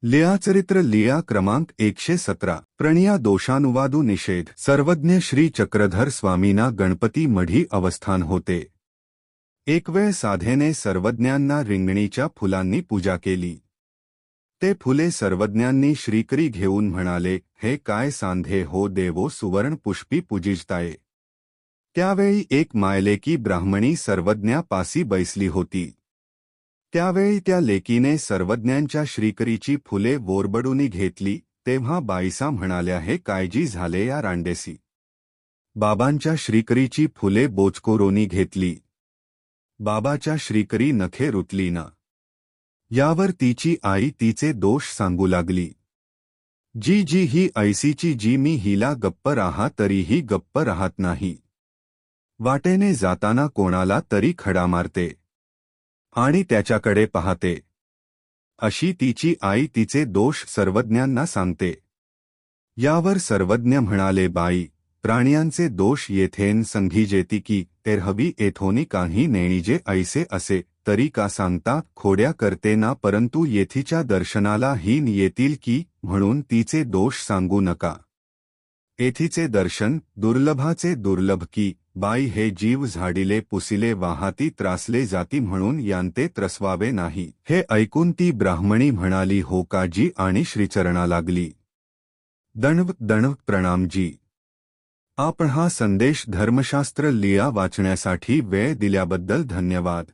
लीळाचरित्र लीळा क्रमांक 117 प्रणिया दोषानुवादू निषेध। सर्वज्ञ श्री चक्रधर स्वामींना गणपती मढी अवस्थान होते। एक वेळ साधेने सर्वज्ञांना रिंगणीच्या फुलांनी पूजा केली। ते फुले सर्वज्ञांनी श्रीकरी घेऊन म्हणाले, हे काय सांधे हो देवो सुवर्ण पुष्पी पूजिजताये। त्यावेळी एक मायलेकी ब्राह्मणी सर्वज्ञापासी बैसली होती। त्यावेळी त्या लेकीने सर्वज्ञांच्या श्रीकरीची फुले वोरबडूनी घेतली, तेव्हा बाईसा म्हणाल्या, हे कायजी झाले या रांडेसी। बाबांच्या श्रीकरीची फुले बोचकोरोनी घेतली। बाबाच्या श्रीकरी नखे रुतली ना। यावर तिची आई तिचे दोष सांगू लागली। जी जी ही ऐसीची जी मी हिला गप्प राहा तरीही गप्प राहत नाही। वाटेने जाताना कोणाला तरी खडा मारते आणि त्याच्याकडे पाहते। अशी तिची आई तिचे दोष सर्वज्ञांना सांगते। यावर सर्वज्ञ म्हणाले, बाई, प्राण्यांचे दोष येथेन संघीजेती की तेरहवी येथोनी काही नेणीजे ऐसे असे तरी का सांगता खोड्या करते ना, परंतु येथीच्या दर्शनाला हीन येतील की म्हणून तिचे दोष सांगू नका। येथीचे दर्शन दुर्लभाचे दुर्लभ की बाई, हे जीव झाडिले पुसिले वाहाती त्रासले जाती म्हणून यांते त्रसवावे नाही। हे ऐकून ती ब्राह्मणी म्हणाली, हो का जी, आणि श्रीचरणा लागली। दणव दणव प्रणाम जी। आपण हा संदेश धर्मशास्त्र लीळा वाचण्यासाठी वेळ दिल्याबद्दल धन्यवाद।